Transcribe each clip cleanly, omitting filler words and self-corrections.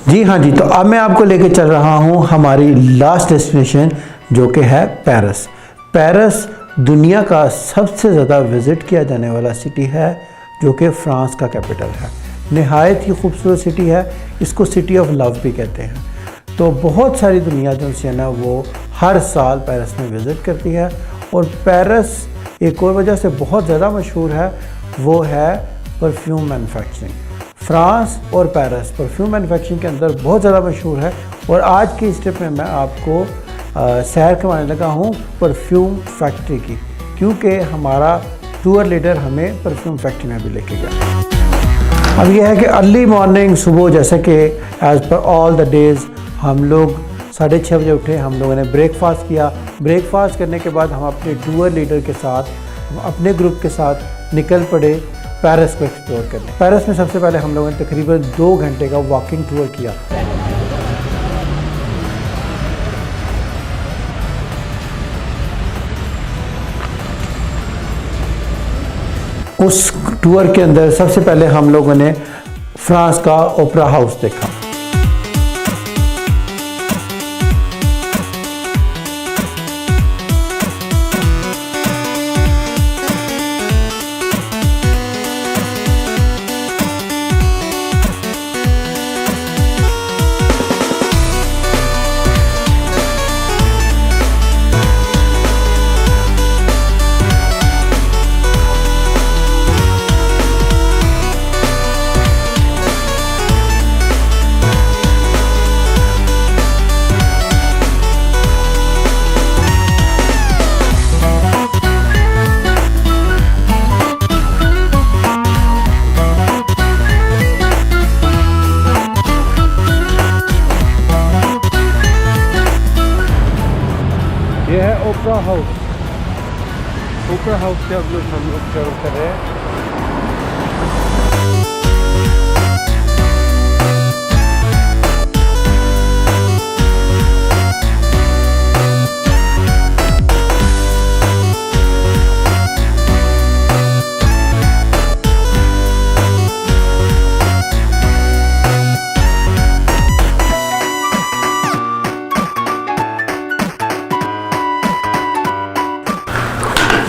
जी हाँ जी, तो अब मैं आपको लेके चल रहा हूँ हमारी लास्ट डेस्टिनेशन जो कि है पेरिस। पेरिस दुनिया का सबसे ज़्यादा विज़िट किया जाने वाला सिटी है जो कि फ्रांस का कैपिटल है। नहायत ही खूबसूरत सिटी है, इसको सिटी ऑफ लव भी कहते हैं। तो बहुत सारी दुनिया जो है ना वो हर साल पेरिस में विज़िट करती है। और पेरिस एक और वजह से बहुत ज़्यादा मशहूर है, वो है परफ्यूम मैन्युफैक्चरिंग। फ्रांस और पेरिस परफ्यूम मैन्युफैक्चरिंग के अंदर बहुत ज़्यादा मशहूर है। और आज की इस ट्रिप में मैं आपको सैर करवाने लगा हूँ परफ्यूम फैक्ट्री की, क्योंकि हमारा टूर लीडर हमें परफ्यूम फैक्ट्री में भी लेके गया। अब यह है कि अर्ली मॉर्निंग सुबह, जैसे कि as per all the days, हम लोग 6:30 बजे उठे। हम लोगों ने ब्रेकफास्ट किया। ब्रेकफास्ट करने के बाद हम अपने टूर लीडर के साथ, अपने ग्रुप के साथ निकल पड़े पेरिस को एक्सप्लोर करने। पेरिस में सबसे पहले हम लोगों ने तकरीबन 2 घंटे का वॉकिंग टूर किया। उस टूर के अंदर सबसे पहले हम लोगों ने फ्रांस का ओपेरा हाउस देखा। ये है ओपेरा हाउस। ओपेरा हाउस के हम लोग ट्रैवल कर रहे हैं।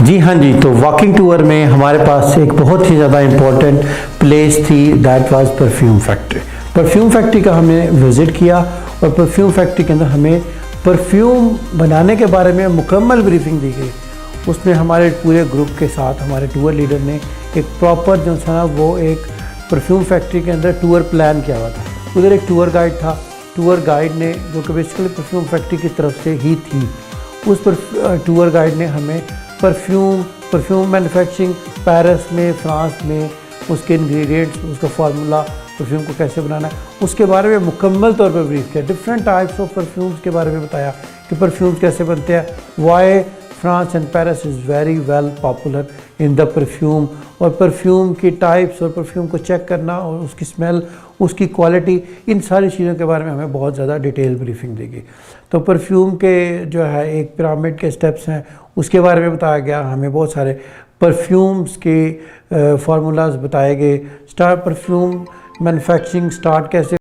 जी हाँ जी, तो वॉकिंग टूर में हमारे पास एक बहुत ही ज़्यादा इम्पोर्टेंट प्लेस थी, that was perfume factory. Perfume factory का हमने विज़िट किया और परफ्यूम फैक्ट्री के अंदर हमें परफ्यूम बनाने के बारे में मुकम्मल ब्रीफिंग दी गई। उसमें हमारे पूरे ग्रुप के साथ हमारे टूर लीडर ने एक प्रॉपर जो था वो एक परफ्यूम फैक्ट्री के अंदर टूर प्लान किया हुआ था। उधर एक टूर गाइड था। टूर गाइड ने, जो कि बेसिकली परफ्यूम फैक्ट्री की तरफ से ही थी, उस पर टूर गाइड ने हमें परफ्यूम मैन्युफैक्चरिंग पेरिस में, फ्रांस में, उसके इंग्रेडिएंट्स, उसका फार्मूला, परफ्यूम को कैसे बनाना है, उसके बारे में मुकम्मल तौर पर ब्रीफ किया। डिफरेंट टाइप्स ऑफ परफ्यूम्स के बारे में बताया कि परफ्यूम्स कैसे बनते हैं, why France and Paris is very well popular in the perfume, और परफ्यूम की टाइप्स और परफ्यूम को चेक करना और उसकी स्मेल, उसकी क्वालिटी, इन सारी चीज़ों के बारे में हमें बहुत ज़्यादा डिटेल ब्रीफिंग देगी। तो परफ्यूम के जो है एक पिरामिड के स्टेप्स हैं, उसके बारे में बताया गया। हमें बहुत सारे परफ्यूम्स के फार्मूलाज बताए गए। परफ्यूम मैन्युफैक्चरिंग स्टार्ट कैसे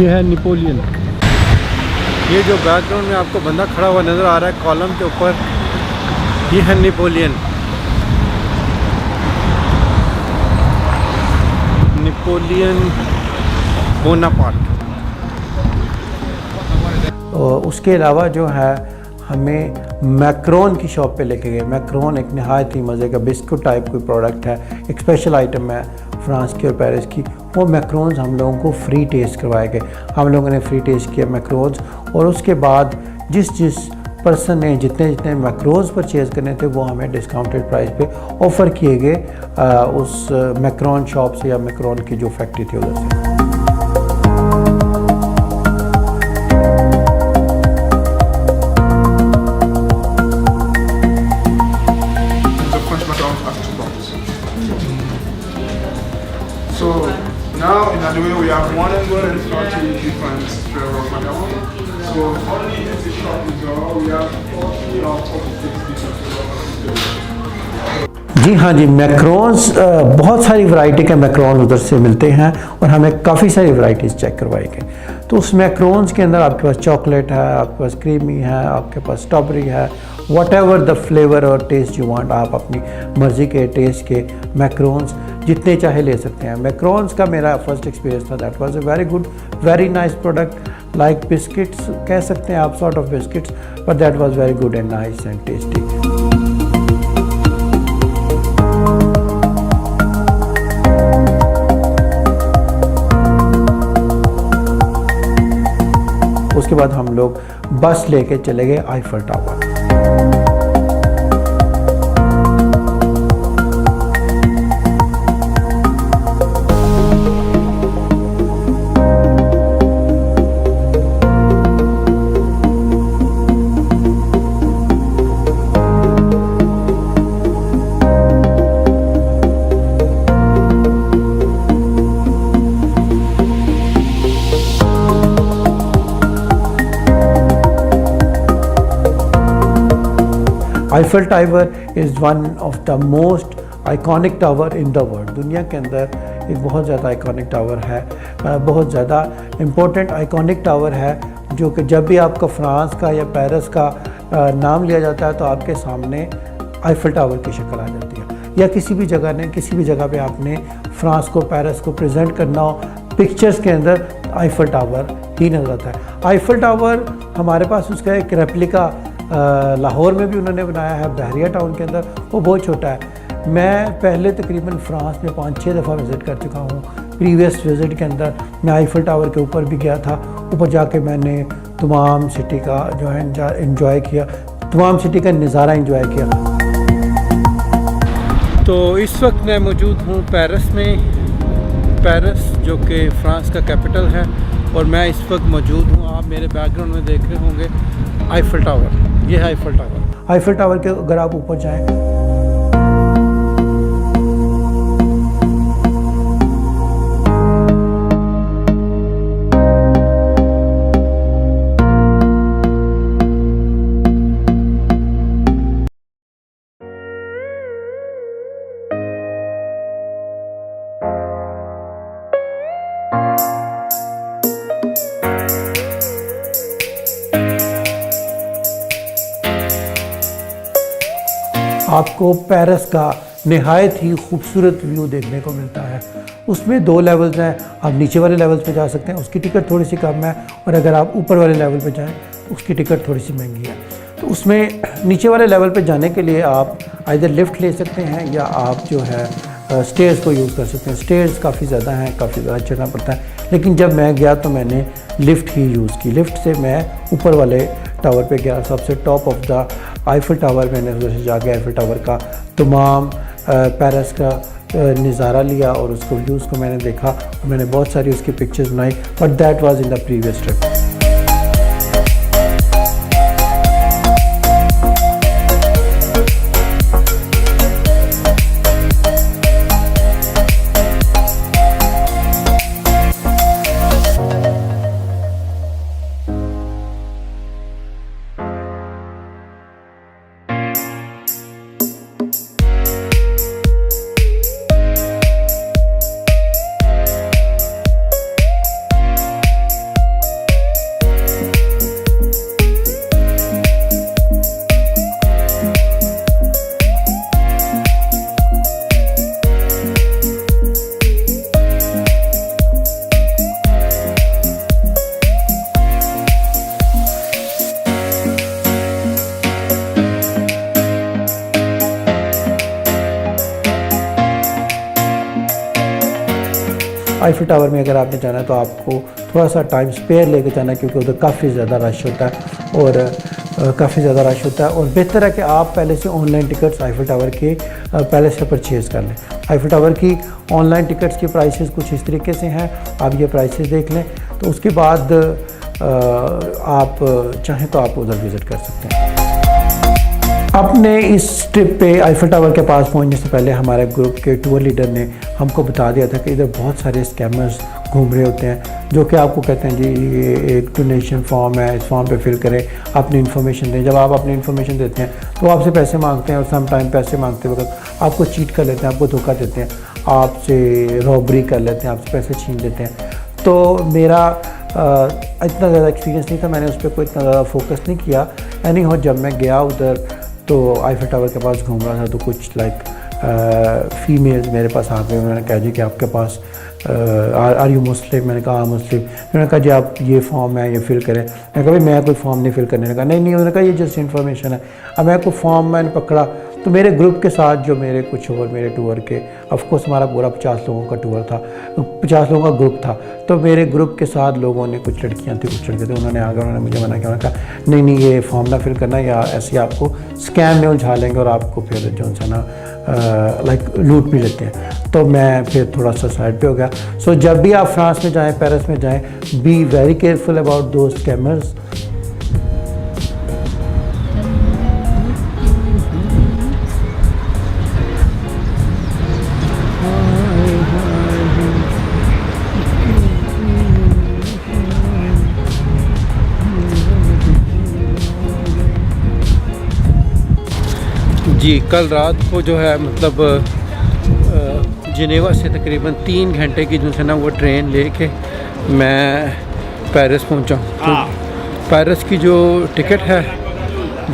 ये है नेपोलियन। ये जो बैकग्राउंड में आपको बंदा खड़ा हुआ नज़र आ रहा है कॉलम के ऊपर, ये है नेपोलियन। Napoleon Bonaparte. और उसके अलावा जो है हमें मैक्रोन की शॉप पे लेके गए। मैक्रोन एक नहायत ही मज़े का बिस्कुट टाइप कोई प्रोडक्ट है, एक स्पेशल आइटम है फ्रांस की और पेरिस की। वो मैक्रोन्स हम लोगों को फ्री टेस्ट करवाए गए। हम लोगों ने फ्री टेस्ट किया मैक्रोन्स, और उसके बाद जिस पर्सन ने जितने मैक्रोन्स परचेज़ करने थे वो हमें डिस्काउंटेड प्राइस पे ऑफ़र किए गए उस मैक्रोन शॉप से या मैक्रोन की जो फैक्ट्री थी उधर से। So now in Adobe we have 140 different flavors of macaroni. So only in this shop is we have 40 or 46 different flavors. जी हाँ जी, मैक्रोन्स बहुत सारी वैरायटी के मैक्रोन्स उधर से मिलते हैं और हमें काफ़ी सारी वैरायटीज़ चेक करवाई गई। तो उस मैक्रोन्स के अंदर आपके पास चॉकलेट है, आपके पास क्रीमी है, आपके पास स्ट्रॉबेरी है, वट एवर द फ्लेवर और टेस्ट यू वांट, आप अपनी मर्ज़ी के टेस्ट के मैक्रोन्स जितने चाहे ले सकते हैं। मैक्रोन्स का मेरा फर्स्ट एक्सपीरियंस था, that was a very good, very nice product, like biscuits कह सकते हैं आप, sort of biscuits, but that was very good and nice and tasty. उसके बाद हम लोग बस लेके चले गए Eiffel tower. Eiffel tower is one of the most iconic tower in the world. दुनिया के अंदर एक बहुत ज़्यादा आइकॉनिक टावर है, बहुत ज़्यादा इम्पोर्टेंट आइकॉनिक टावर है, जो कि जब भी आपका फ्रांस का या पेरिस का नाम लिया जाता है तो आपके सामने आईफल टावर की शक्ल आ जाती है। या किसी भी जगह पे आपने फ्रांस को, पेरिस को प्रेजेंट करना हो पिक्चर्स के अंदर, आईफल टावर ही नज़र आता है। आईफल टावर हमारे पास उसका एक रेप्लिका लाहौर में भी उन्होंने बनाया है, बहरिया टाउन के अंदर, वो बहुत छोटा है। मैं पहले तकरीबन फ्रांस में 5-6 दफ़ा विज़िट कर चुका हूँ। प्रीवियस विज़िट के अंदर मैं आईफल टावर के ऊपर भी गया था, ऊपर जाके मैंने तमाम सिटी का जो है इंजॉय किया, तमाम सिटी का नज़ारा इंजॉय किया। तो इस वक्त मैं मौजूद हूँ पेरिस में, पेरिस जो कि फ़्रांस का कैपिटल है, और मैं इस वक्त मौजूद हूँ, आप मेरे बैकग्राउंड में देख रहे होंगे आईफल टावर। ये है आईफल टावर। आईफल टावर के अगर आप ऊपर जाएं, आपको पेरिस का नहायत ही खूबसूरत व्यू देखने को मिलता है। उसमें 2 लेवल्स हैं, आप नीचे वाले लेवल्स पे जा सकते हैं, उसकी टिकट थोड़ी सी कम है, और अगर आप ऊपर वाले लेवल पे जाएं उसकी टिकट थोड़ी सी महंगी है। तो उसमें नीचे वाले लेवल पे जाने के लिए आप आइदर लिफ्ट ले सकते हैं या आप जो है स्टेयर्स को यूज़ कर सकते हैं। स्टेयर्स काफ़ी ज़्यादा हैं, काफ़ी ज़्यादा चढ़ना पड़ता है, लेकिन जब मैं गया तो मैंने लिफ्ट ही यूज़ की। लिफ्ट से मैं ऊपर वाले टावर पे गया, सबसे top of the Eiffel tower. मैंने उधर से जाके आईफल टावर का तमाम पेरिस का नज़ारा लिया और उसको व्यूज़ को मैंने देखा, और मैंने बहुत सारी उसकी पिक्चर्स बनाई, but that was in the previous trip. Eiffel tower में अगर आपने जाना है तो आपको थोड़ा सा टाइम स्पेयर लेके जाना है, क्योंकि उधर काफ़ी ज़्यादा रश होता है और काफ़ी ज़्यादा रश होता है। और बेहतर है कि आप पहले से ऑनलाइन टिकट्स आईफिल टावर के पहले से परचेज़ कर लें। आईफिल टावर की ऑनलाइन टिकट्स की प्राइसेस कुछ इस तरीके से हैं, आप ये प्राइसेस देख लें, तो उसके बाद आप चाहें तो आप उधर विज़िट कर सकते हैं। अपने इस ट्रिप पे आईफिल टावर के पास पहुंचने से पहले हमारे ग्रुप के टूर लीडर ने हमको बता दिया था कि इधर बहुत सारे स्कैमर्स घूम रहे होते हैं, जो कि आपको कहते हैं जी ये एक डोनेशन फॉर्म है, इस फॉर्म पे फिल करें, अपनी इन्फॉर्मेशन दें। जब आप अपनी इन्फॉर्मेशन देते हैं तो आपसे पैसे मांगते हैं और सम टाइम पैसे मांगते वक्त आपको चीट कर लेते हैं, आपको धोखा देते हैं, आपसे रॉबरी कर लेते हैं, आपसे पैसे छीन लेते हैं। तो मेरा इतना ज़्यादा एक्सपीरियंस नहीं था, मैंने उस पर कोई इतना ज़्यादा फोकस नहीं किया। एनी हो, जब मैं गया उधर तो आईफिल टावर के पास घूम रहा था तो कुछ फीमेल्स मेरे पास आ गए। उन्होंने कहा जी कि आपके पास आर यू मुस्लिम? मैंने कहा हाँ मुस्लिम। उन्होंने कहा जी आप ये फॉर्म है, ये फिल करें। मैंने कहा भाई मैं कोई फॉर्म नहीं फिल करने लगा। नहीं, उन्होंने कहा ये जस्ट इन्फॉर्मेशन है। अब मैं कोई फॉर्म मैंने पकड़ा तो मेरे ग्रुप के साथ जो मेरे कुछ और मेरे टूर के, ऑफकोर्स हमारा पूरा 50 लोगों का टूर था, 50 लोगों का ग्रुप था, तो मेरे ग्रुप के साथ लोगों ने, कुछ लड़कियां थी कुछ लड़के थे, उन्होंने आकर उन्होंने मुझे मना किया। उन्होंने कहा नहीं ये फॉर्म ना फिल करना, या ऐसे आपको स्कैम में उलझा लेंगे और आपको फिर जो है ना लूट भी लेते हैं। तो मैं फिर थोड़ा सा साइड पे हो गया। सो जब भी आप फ्रांस में जाएँ, पेरिस में जाएँ, be very careful about those scammers. जी कल रात को जो है मतलब जिनेवा से तकरीबन 3 घंटे की जो है ना वो ट्रेन लेके मैं पेरिस पहुंचा। तो पेरिस की जो टिकट है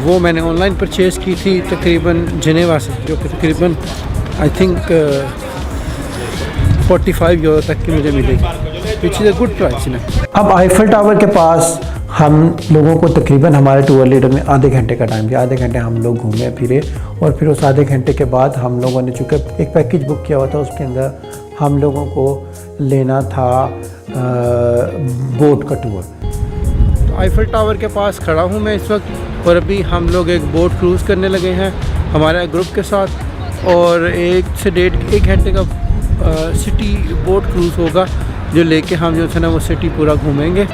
वो मैंने ऑनलाइन परचेज़ की थी तकरीबन जिनेवा से, जो कि तकरीबन आई थिंक 45 यूरो तक की मुझे मिलेगी, which is a good price ना। अब आईफिल टावर के पास हम लोगों को तकरीबन हमारे टूर लीडर ने आधे घंटे का टाइम दिया। आधे घंटे हम लोग घूमे फिरे और फिर उस आधे घंटे के बाद हम लोगों ने चूँकि एक पैकेज बुक किया हुआ था, उसके अंदर हम लोगों को लेना था बोट का टूर। तो आईफिल टावर के पास खड़ा हूँ मैं इस वक्त, और अभी हम लोग एक बोट क्रूज़ करने लगे हैं हमारे ग्रुप के साथ, और 1 से 1.5 घंटे का सिटी बोट क्रूज़ होगा जो लेके हम जो है ना वो सिटी पूरा घूमेंगे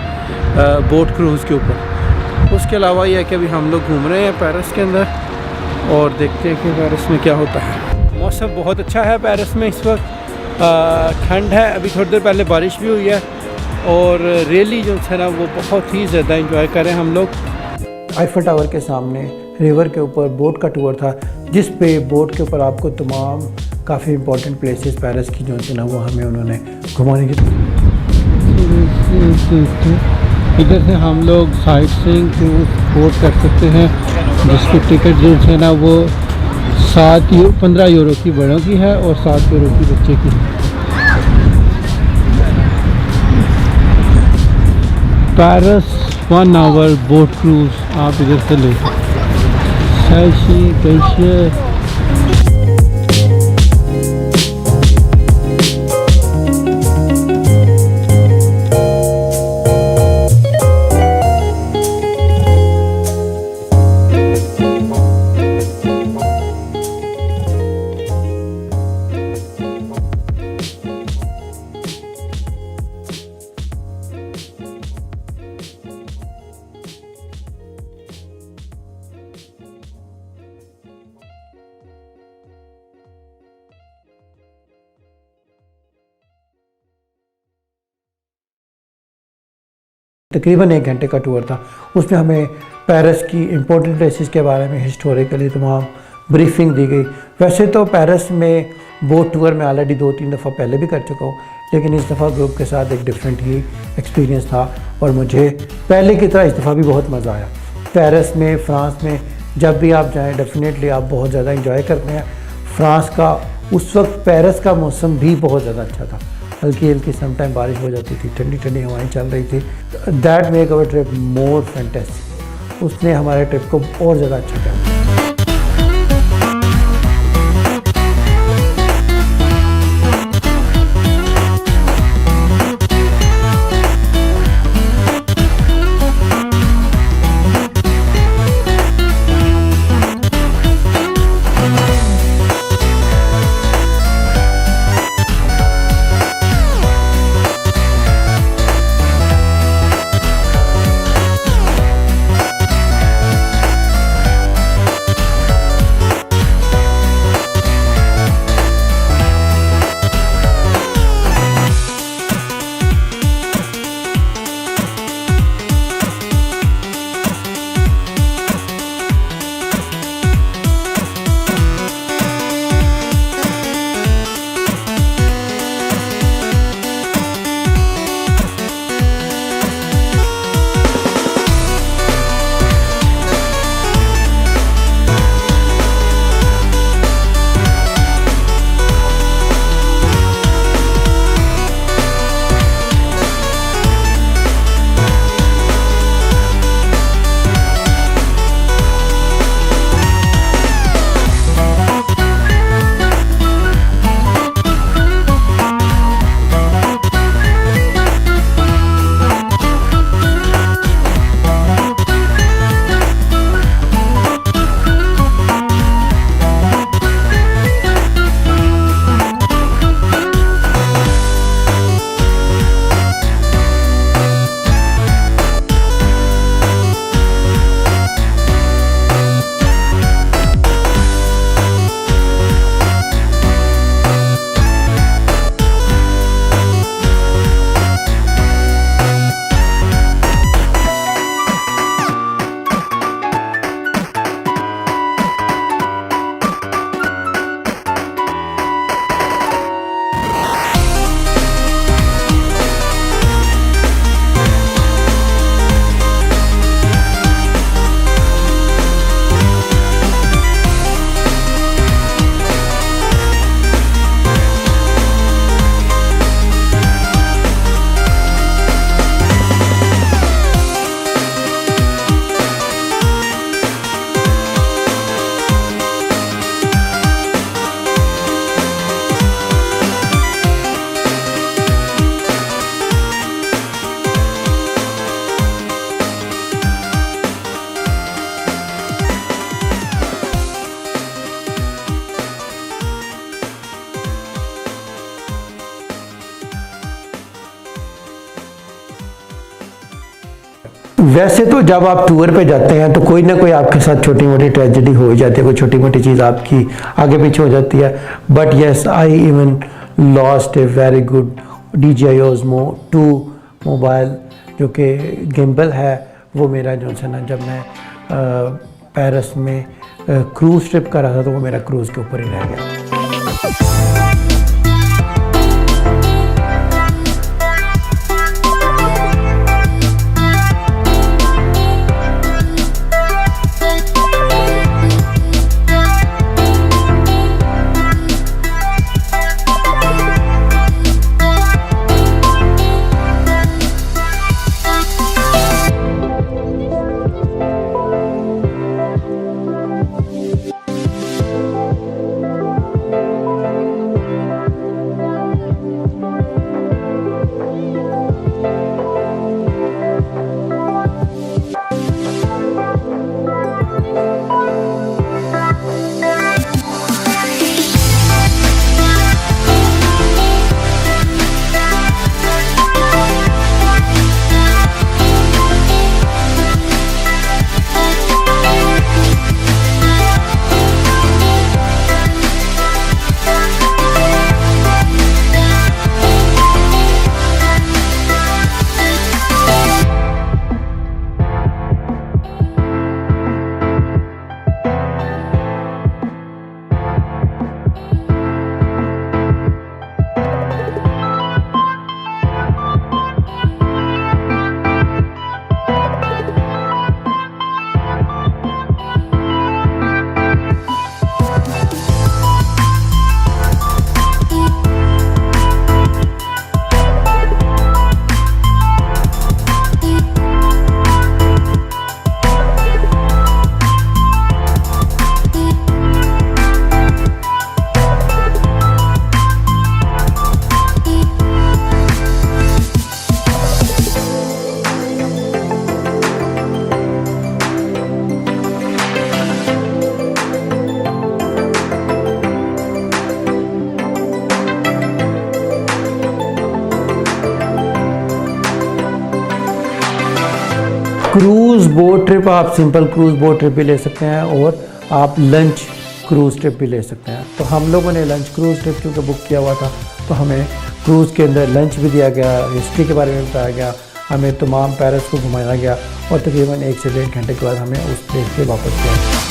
बोट क्रूज़ के ऊपर। उसके अलावा यह है कि अभी हम लोग घूम रहे हैं पेरिस के अंदर और देखते हैं कि पेरिस में क्या होता है। मौसम बहुत अच्छा है पेरिस में इस वक्त, ठंड है, अभी थोड़ी देर पहले बारिश भी हुई है, और रैली जो है ना वो बहुत ही ज़्यादा इंजॉय करें हम लोग। आईफिल टावर के सामने रिवर के ऊपर बोट का टूर था, जिस पे बोट के ऊपर आपको तमाम काफ़ी इंपॉर्टेंट प्लेसेस पेरिस की जो है ना वो हमें उन्होंने घुमाने की। इधर से हम लोग साइट सीइंग बोट कर सकते हैं, जिसकी टिकट जो है ना वो 15 यूरो की बड़ों की है और 7 यूरो की बच्चे की। पेरिस 1 आवर बोट क्रूज़ आप इधर से ले कैसे। तकरीबन 1 घंटे का टूर था, उसमें हमें पेरिस की इम्पोर्टेंट प्लेसेस के बारे में हिस्टोरिकली तमाम ब्रीफिंग दी गई। वैसे तो पेरिस में बोट टूर में ऑलरेडी 2-3 दफ़ा पहले भी कर चुका हूँ, लेकिन इस दफ़ा ग्रुप के साथ एक डिफरेंट ही एक्सपीरियंस था और मुझे पहले की तरह इस दफ़ा भी बहुत मज़ा आया। पेरिस में, फ्रांस में जब भी आप जाएँ डेफिनेटली आप बहुत ज़्यादा इंजॉय करते हैं। फ्रांस का उस वक्त पेरिस का मौसम भी बहुत ज़्यादा अच्छा था, हल्की हल्की समटाइम बारिश हो जाती थी, ठंडी ठंडी हवाएं चल रही थी। That make our trip more fantastic, उसने हमारे ट्रिप को और ज़्यादा अच्छा किया। वैसे तो जब आप टूर पे जाते हैं तो कोई ना कोई आपके साथ छोटी मोटी ट्रेजेडी हो ही जाती है, कोई छोटी मोटी चीज़ आपकी आगे पीछे हो जाती है। But yes, I even lost A very good DJI Osmo 2 mobile जो कि गिम्बल है। वो मेरा जो है ना, जब मैं पेरिस में क्रूज़ ट्रिप कर रहा था तो वो मेरा क्रूज़ के ऊपर ही रह गया। क्रूज़ बोट ट्रिप, आप सिंपल क्रूज़ बोट ट्रिप भी ले सकते हैं और आप लंच क्रूज़ ट्रिप भी ले सकते हैं। तो हम लोगों ने लंच क्रूज़ ट्रिप क्योंकि बुक किया हुआ था तो हमें क्रूज़ के अंदर लंच भी दिया गया, हिस्ट्री के बारे में बताया गया, हमें तमाम पेरिस को घुमाया गया और तकरीबन 1 से 1.5 घंटे के बाद हमें उस प्लेस पे वापस किया।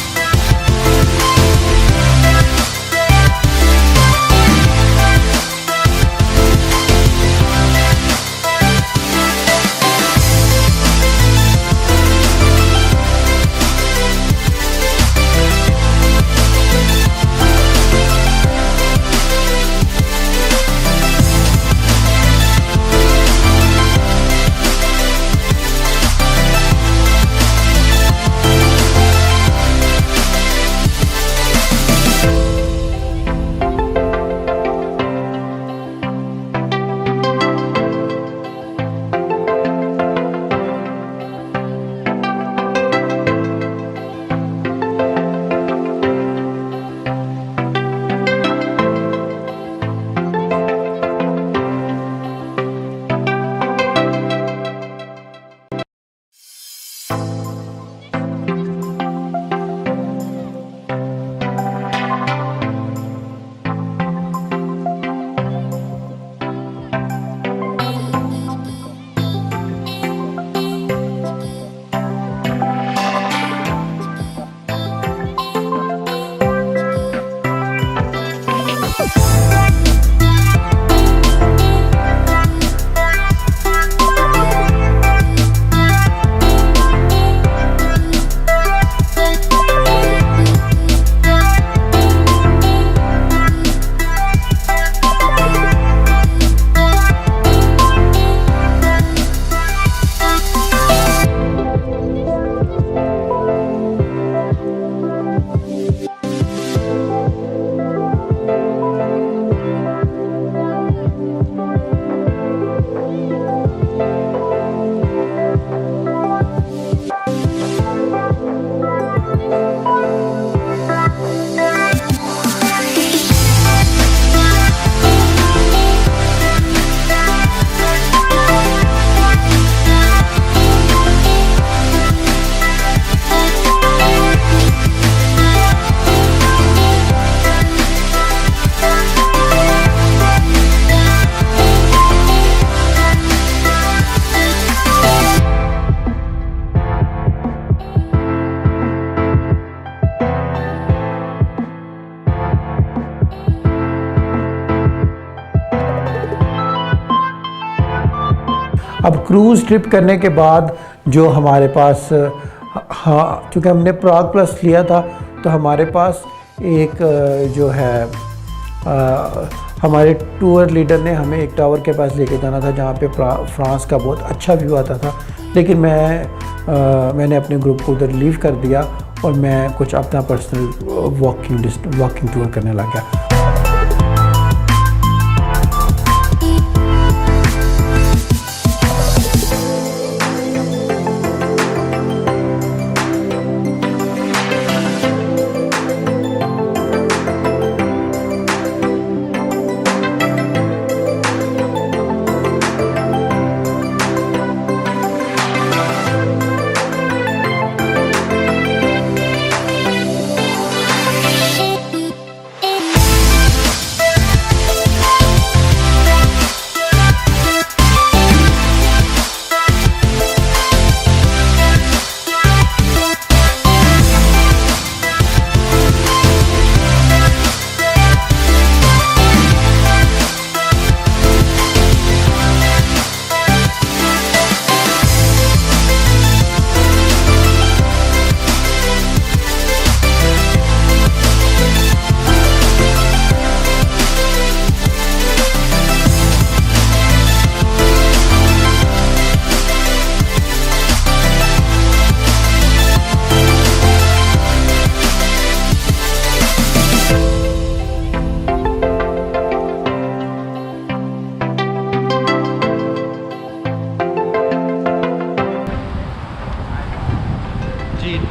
अब क्रूज़ ट्रिप करने के बाद जो हमारे पास, हाँ, चूँकि हमने प्राग प्लस लिया था तो हमारे पास एक जो है हमारे टूर लीडर ने हमें एक टावर के पास लेके जाना था जहाँ पे फ्रांस का बहुत अच्छा व्यू आता था, लेकिन मैंने अपने ग्रुप को उधर लीव कर दिया और मैं कुछ अपना पर्सनल वॉकिंग टूर करने लग गया।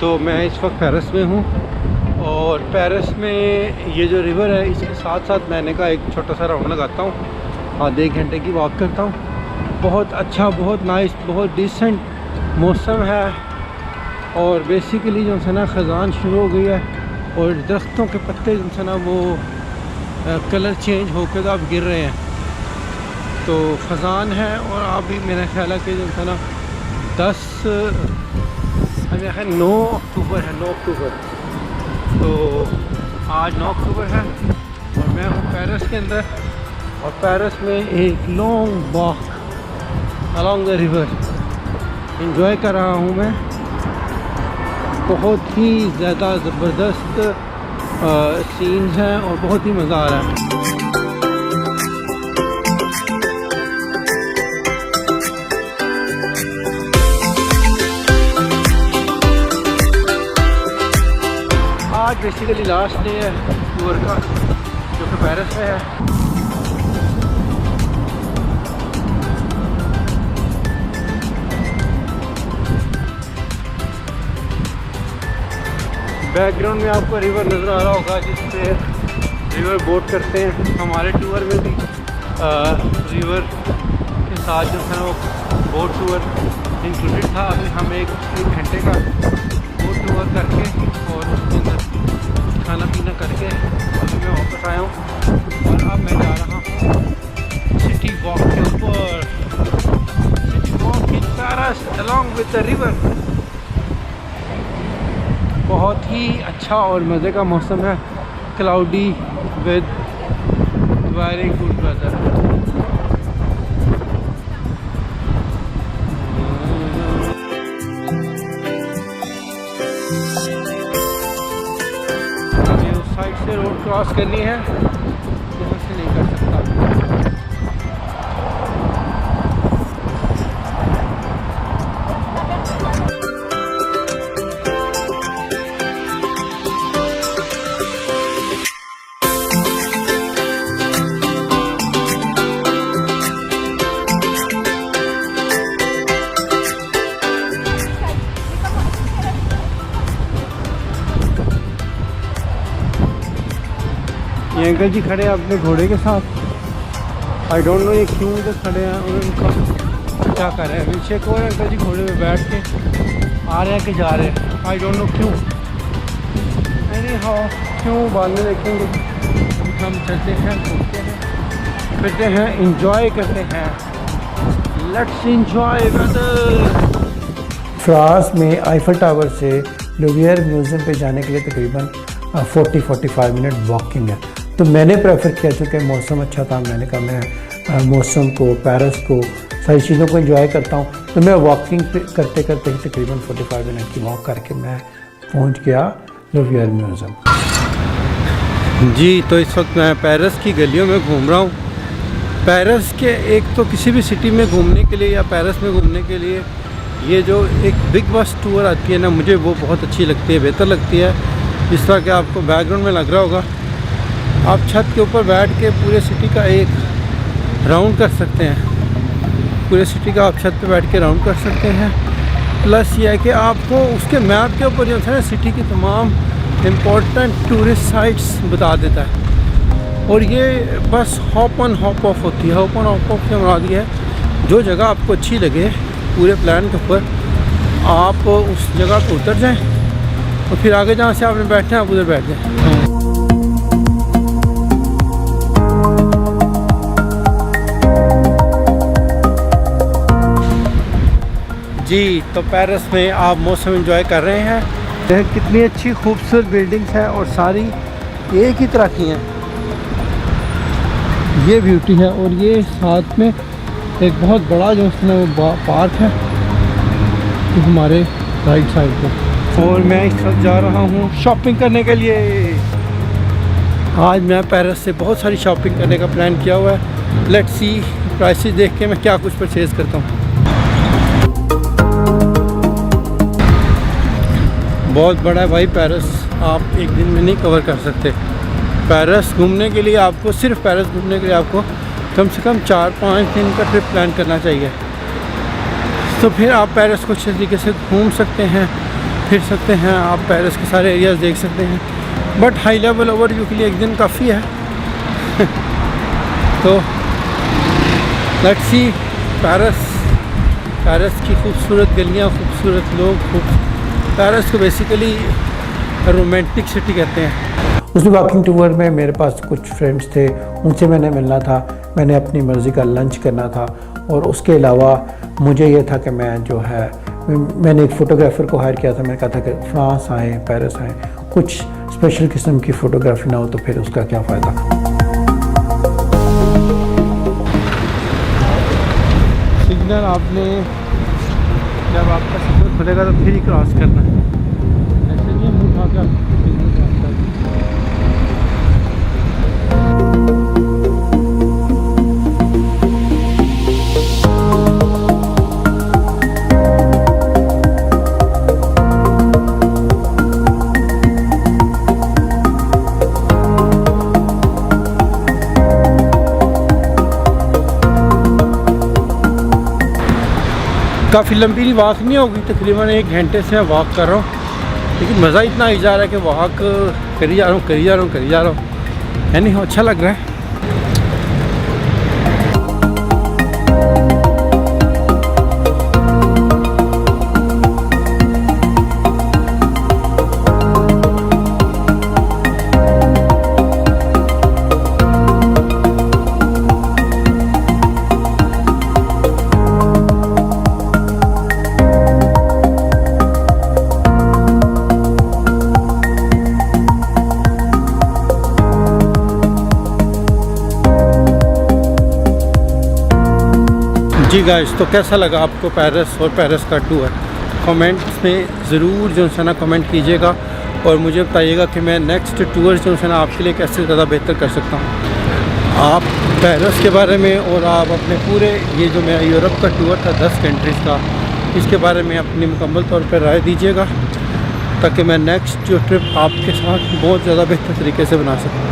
तो मैं इस वक्त पेरिस में हूँ और पेरिस में ये जो रिवर है इसके साथ साथ मैंने कहा एक छोटा सा राउंड लगाता हूँ, आधे एक घंटे की वॉक करता हूँ। बहुत अच्छा, बहुत नाइस, बहुत डिसेंट मौसम है और बेसिकली जो है ना ख़ज़ान शुरू हो गई है और दरख्तों के पत्ते जो है ना वो कलर चेंज होकर अब गिर रहे हैं। तो ख़ज़ान है और अभी मेरा ख्याल है कि जो है ना 9 अक्टूबर है, 9 अक्टूबर। तो आज 9 अक्टूबर है और मैं हूँ पेरिस के अंदर और पेरिस में एक long walk along the river enjoy कर रहा हूँ मैं। बहुत ही ज़्यादा ज़बरदस्त सीन्स हैं और बहुत ही मज़ा आ रहा है। आज बेसिकली लास्ट डे है टूर का जो कि पेरिस में है। बैकग्राउंड में आपको रिवर नज़र आ रहा होगा जिस पे रिवर बोट करते हैं। हमारे टूर में भी रिवर के साथ जो है वो बोट टूर इंक्लूडेड था। अभी हम एक घंटे का बोट टूर करके और उसके अंदर खाना पीना करके अभी मैं वापस आया हूँ और अब मैं जा रहा हूँ सिटी वॉक के ऊपर। City walk in Paris along with the river. बहुत ही अच्छा और मज़े का मौसम है, cloudy with very good weather. Side से रोड क्रॉस करनी है, यहाँ से नहीं कर सकता। ये अंकल जी खड़े हैं अपने घोड़े के साथ। आई डोंट नो ये क्यों इधर खड़े हैं और उनका क्या कर रहे हैं। पीछे एक और अंकल जी घोड़े पे बैठ के आ रहे हैं कि जा रहे हैं, आई डोंट नो क्यों। नहीं हाँ क्यों बाद में देखेंगे। हम चलते हैं, घूमते हैं, फिरते हैं, इंजॉय करते हैं। Let's enjoy weather. फ्रांस में आईफल टावर से लुवियर म्यूज़ियम पे जाने के लिए तकरीबन 40-45 मिनट वॉकिंग है। तो मैंने प्रेफर किया, चूँकि मौसम अच्छा था, मैंने कहा मैं मौसम को, पेरिस को सारी चीज़ों को एंजॉय करता हूँ। तो मैं वॉकिंग करते करते ही तकरीबन 45 मिनट की वॉक करके मैं पहुँच गया लुवियर म्यूज़ियम। जी, तो इस वक्त मैं पेरिस की गलियों में घूम रहा हूँ। पेरिस के एक तो किसी भी सिटी में घूमने के लिए या पेरिस में घूमने के लिए ये जो एक बिग बस टूर आती है ना, मुझे वो बहुत अच्छी लगती है, बेहतर लगती है। जिस तरह कि आपको बैकग्राउंड में लग रहा होगा, आप छत के ऊपर बैठ के पूरे सिटी का एक राउंड कर सकते हैं। पूरे सिटी का आप छत पे बैठ के राउंड कर सकते हैं। प्लस ये है कि आपको उसके मैप के ऊपर जो है ना सिटी की तमाम इम्पोर्टेंट टूरिस्ट साइट्स बता देता है। और ये बस हॉप ऑन हॉप ऑफ होती है। हॉप ऑन हॉप ऑफ से मुराद ये है, जो जगह आपको अच्छी लगे पूरे प्लान के ऊपर आप उस जगह पर उतर जाएं और फिर आगे जहाँ से आपने बैठना है आप उधर बैठ जाएं। जी, तो पेरिस में आप मौसम एंजॉय कर रहे हैं। कितनी अच्छी खूबसूरत बिल्डिंग्स हैं और सारी एक ही तरह की हैं। ये ब्यूटी है। और ये साथ में एक बहुत बड़ा जो उसमें वो पार्क है तो हमारे राइट साइड पे। और मैं इस वक्त जा रहा हूँ शॉपिंग करने के लिए। आज मैं पेरिस से बहुत सारी शॉपिंग करने का प्लान किया हुआ है। लेट्स सी प्राइसेस देख के मैं क्या कुछ परचेज़ करता हूँ। बहुत बड़ा है भाई पेरिस, आप एक दिन में नहीं कवर कर सकते। पेरिस घूमने के लिए आपको, सिर्फ पेरिस घूमने के लिए आपको कम से कम 4-5 दिन का ट्रिप प्लान करना चाहिए। तो फिर आप पेरिस को अच्छे तरीके से घूम सकते हैं, फिर सकते हैं, आप पेरिस के सारे एरियाज़ देख सकते हैं। बट हाई लेवल ओवरव्यू के लिए एक दिन काफ़ी है। तो लेट्स सी पेरिस की खूबसूरत गलियाँ, खूबसूरत लोग, पेरिस को बेसिकली रोमांटिक सिटी कहते हैं। उस वॉकिंग टूर में मेरे पास कुछ फ्रेंड्स थे, उनसे मैंने मिलना था, मैंने अपनी मर्ज़ी का लंच करना था। और उसके अलावा मुझे ये था कि मैं जो है, मैंने एक फ़ोटोग्राफ़र को हायर किया था। मैंने कहा था कि फ्रांस आएँ, पेरिस आएँ, कुछ स्पेशल किस्म की फ़ोटोग्राफी ना हो तो फिर उसका क्या फ़ायदा। सिग्नल आपने जब आपका सिग्नल खुलेगा तो फिर ही क्रॉस करना है, ऐसे नहीं मुँह उठा कर सिग्नल क्रॉस करना। काफ़ी लंबी वॉक नहीं होगी, तकरीबन 1 घंटे से मैं वॉक कर रहा हूँ, लेकिन मज़ा इतना ही जा रहा है कि वॉक करी जा रहा हूँ, यानी अच्छा लग रहा है। जी गाइस, तो कैसा लगा आपको पेरिस और पेरिस का टूर? कमेंट्स में ज़रूर जो है ना कमेंट कीजिएगा और मुझे बताइएगा कि मैं नेक्स्ट टूर जो है ना आपके लिए कैसे ज़्यादा बेहतर कर सकता हूँ। आप पेरिस के बारे में और आप अपने पूरे ये जो मेरा यूरोप का टूर था 10 कंट्रीज़ का, इसके बारे में अपनी मुकम्मल तौर पर राय दीजिएगा ताकि मैं नेक्स्ट जो ट्रिप आपके साथ बहुत ज़्यादा बेहतर तरीके से बना सकूँ।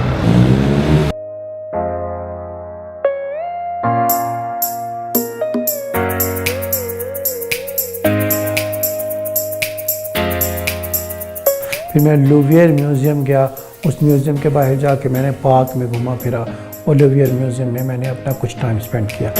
फिर मैं लुवियर म्यूज़ियम गया। उस म्यूज़ियम के बाहर जाके मैंने पार्क में घूमा फिरा और लुवियर म्यूज़ियम में मैंने अपना कुछ टाइम स्पेंड किया।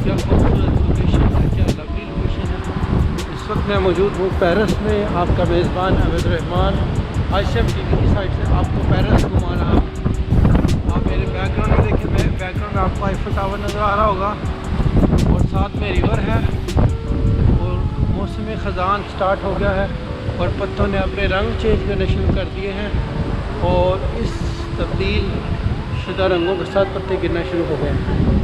क्या खूबसूरत लोकेशन है, क्या लवली लोकेशन है। इस वक्त मैं मौजूद हूँ पेरिस में, आपका मेज़बान अवैध रहमान आशिम टीवी की साइड से आपको पेरिस घुमा रहा हूँ। आप मेरे बैकग्राउंड में देखें, मेरे बैकग्राउंड में आपको आईफल टावर नज़र आ रहा होगा और साथ में रिवर है और मौसम ख़ज़ान स्टार्ट हो गया है और पत्तों ने अपने रंग चेंज करने शुरू कर दिए हैं और इस तब्दील शुदा रंगों के साथ पत्ते गिरना शुरू हो गए हैं।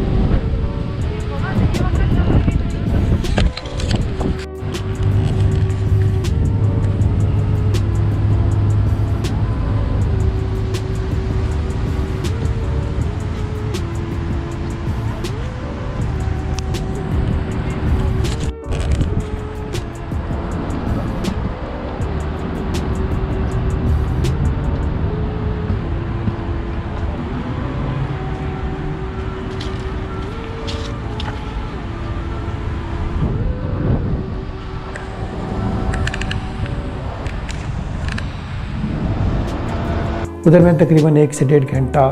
उधर मैंने तकरीबन 1 से 1.5 घंटा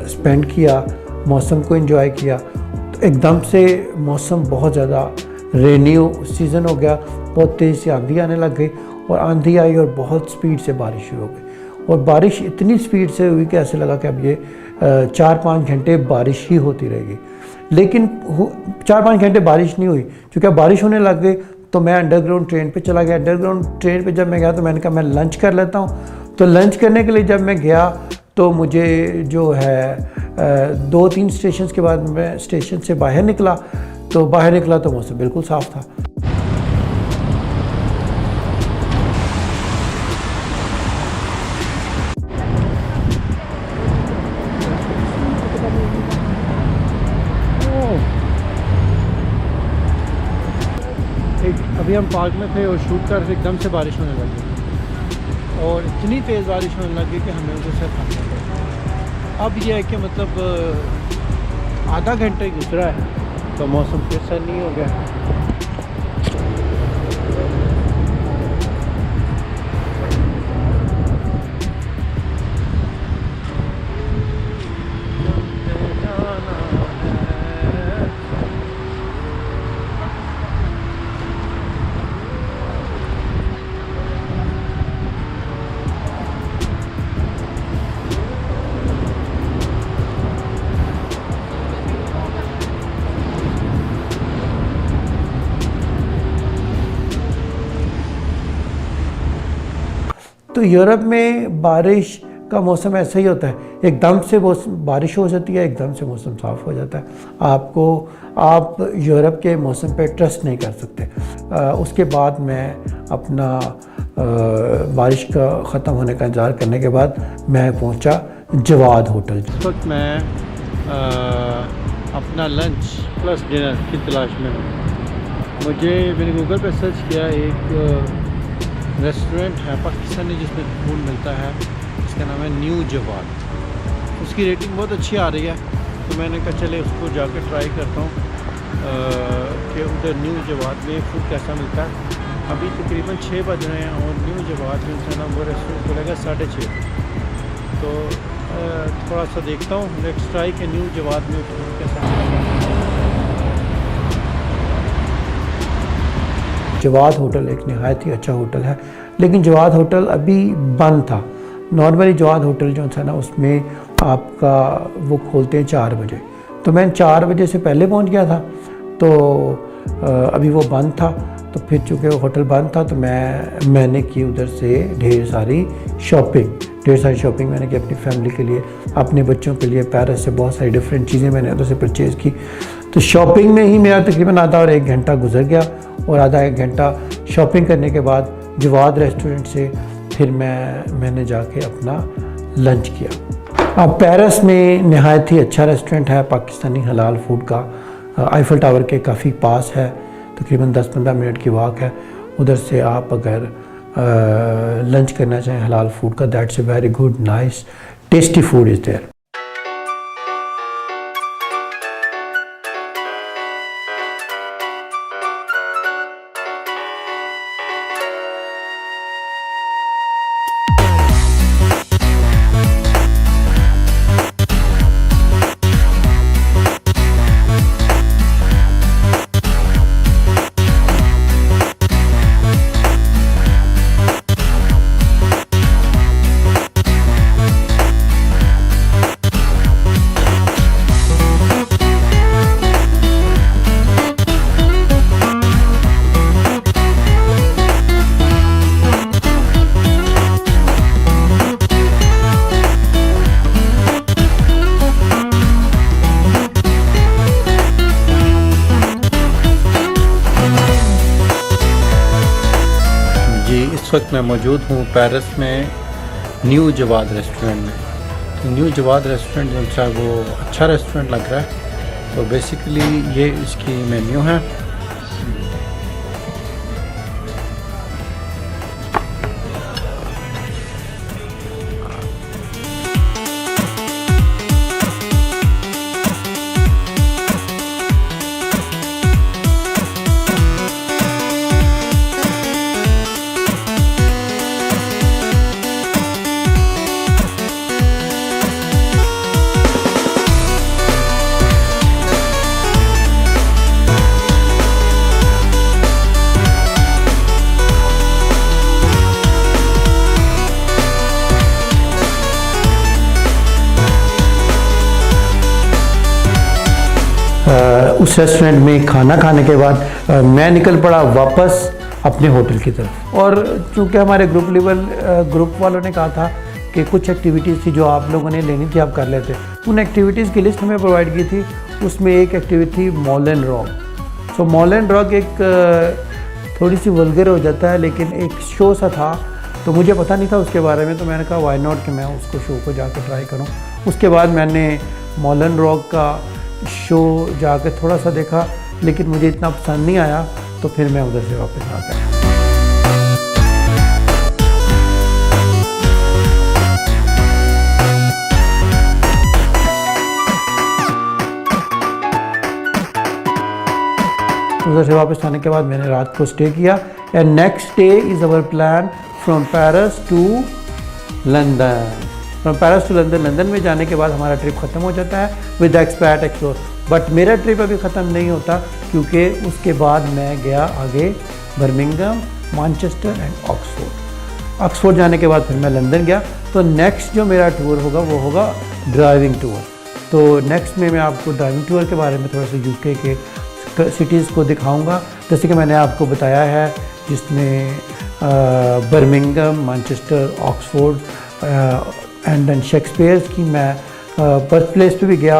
स्पेंड किया, मौसम को एंजॉय किया। तो एकदम से मौसम बहुत ज़्यादा रेनी सीज़न हो गया, बहुत तेज़ से आंधी आने लग गई और आंधी आई और बहुत स्पीड से बारिश शुरू हो गई और बारिश इतनी स्पीड से हुई कि ऐसे लगा कि अब ये 4-5 घंटे बारिश ही होती रहेगी। लेकिन 4-5 घंटे बारिश नहीं हुई, क्योंकि अब बारिश होने लग गई तो मैं अंडरग्राउंड ट्रेन पे चला गया। अंडरग्राउंड ट्रेन पे जब मैं गया तो मैंने कहा मैं लंच कर लेता हूँ। तो लंच करने के लिए जब मैं गया तो मुझे जो है 2-3 स्टेशन के बाद मैं स्टेशन से बाहर निकला तो मौसम बिल्कुल साफ़ था। अभी हम पार्क में थे और शूट कर रहे, एकदम से बारिश होने लगी और इतनी तेज़ बारिश होने लगी कि हमें उधर से भागना पड़ा। अब यह है कि मतलब आधा घंटा ही गुजरा है तो मौसम फिर से नहीं हो गया। तो यूरोप में बारिश का मौसम ऐसा ही होता है, एकदम से बारिश हो जाती है, एकदम से मौसम साफ़ हो जाता है। आप यूरोप के मौसम पे ट्रस्ट नहीं कर सकते। उसके बाद मैं अपना बारिश का ख़त्म होने का इंतज़ार करने के बाद मैं पहुंचा जवाद होटल। इस वक्त मैं अपना लंच प्लस डिनर की तलाश में हूँ। मैंने गूगल पे सर्च किया, एक रेस्टोरेंट है पाकिस्तानी जिसमें फूड मिलता है, इसका नाम है न्यू जवाद। उसकी रेटिंग बहुत अच्छी आ रही है तो मैंने कहा चले उसको जाकर ट्राई करता हूँ कि उधर न्यू जवाद में फ़ूड कैसा मिलता है। अभी तकरीबन 6 बज रहे हैं और न्यू जवाद में उसका नाम वो रेस्टोरेंट खुलेगा 6:30। तो थोड़ा सा देखता हूँ, नेक्स्ट ट्राई के न्यू जवाद में फूड कैसा मिलता है। जवाद होटल एक नहायत ही अच्छा होटल है, लेकिन जवाद होटल अभी बंद था। नॉर्मली जवाद होटल जो था ना उसमें आपका वो खोलते हैं 4 बजे, तो मैं 4 बजे से पहले पहुंच गया था तो अभी वो बंद था। तो फिर चूँकि वो होटल बंद था तो मैंने की उधर से ढेर सारी शॉपिंग मैंने की अपनी फैमिली के लिए, अपने बच्चों के लिए। पेरिस से बहुत सारी डिफरेंट चीज़ें मैंने उधर से परचेज़ की। तो शॉपिंग में ही मेरा तकरीबन आधा और 1 घंटा गुजर गया और आधा 1 घंटा शॉपिंग करने के बाद जवाद रेस्टोरेंट से फिर मैंने जाके अपना लंच किया। अब पेरिस में नहायत ही अच्छा रेस्टोरेंट है पाकिस्तानी हलाल फूड का, आईफल टावर के काफ़ी पास है, तकरीबन 10-15 मिनट की वॉक है। उधर से आप अगर लंच करना चाहें हलाल फूड का, that's a very good nice tasty food is there. इस वक्त मैं मौजूद हूँ पेरिस में न्यू जवाद रेस्टोरेंट में। तो न्यू जवाद रेस्टोरेंट जो सा वो अच्छा रेस्टोरेंट लग रहा है। तो बेसिकली ये इसकी मेन्यू है। उस रेस्टोरेंट में खाना खाने के बाद मैं निकल पड़ा वापस अपने होटल की तरफ। और चूँकि हमारे ग्रुप वालों ने कहा था कि कुछ एक्टिविटीज़ थी जो आप लोगों ने लेनी थी, आप कर लेते। उन एक्टिविटीज़ की लिस्ट हमें प्रोवाइड की थी। उसमें एक एक्टिविटी थी mall and rock. So mall and rock एक थोड़ी सी वल्गर हो जाता है, लेकिन एक शो सा था, तो मुझे पता नहीं था उसके बारे में। तो मैंने कहा वाई नॉट कि मैं उसको शो को जाकर ट्राई करूँ। उसके बाद मैंने मॉल एंड रॉक का शो जाकर थोड़ा सा देखा, लेकिन मुझे इतना पसंद नहीं आया, तो फिर मैं उधर से वापस आ गया। उधर से वापस आने के बाद मैंने रात को स्टे किया। And next day is our plan from Paris to London. From Paris to London. London में जाने के बाद हमारा ट्रिप ख़त्म हो जाता है विद एक्सपैट एक्सप्लोर। बट मेरा ट्रिप अभी ख़त्म नहीं होता, क्योंकि उसके बाद मैं गया आगे बर्मिंघम, मैनचेस्टर एंड ऑक्सफोर्ड जाने के बाद फिर मैं लंदन गया। तो नेक्स्ट जो मेरा टूर होगा वो होगा ड्राइविंग टूर। तो नेक्स्ट में मैं आपको ड्राइविंग टूर के बारे में थोड़ा सा यूके के सिटीज़ को दिखाऊंगा, जैसे कि मैंने आपको बताया है, जिसमें Birmingham, Manchester, Oxford and then Shakespeare's की मैं बर्थ प्लेस पे भी गया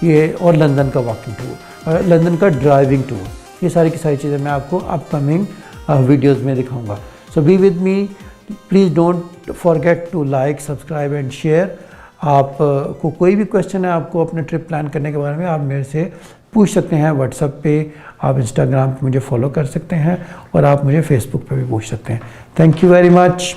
ये, और लंदन का वॉकिंग टूर, लंदन का ड्राइविंग टूर। ये सारी की सारी चीज़ें मैं आपको अपकमिंग वीडियोस में दिखाऊंगा। So be with me, please don't forget to like, subscribe and share. आप को कोई भी क्वेश्चन है आपको अपने ट्रिप प्लान करने के बारे में, आप मेरे से पूछ सकते हैं व्हाट्सएप पे, आप इंस्टाग्राम पे मुझे फॉलो कर सकते हैं, और आप मुझे फेसबुक पे भी पूछ सकते हैं। Thank you very much.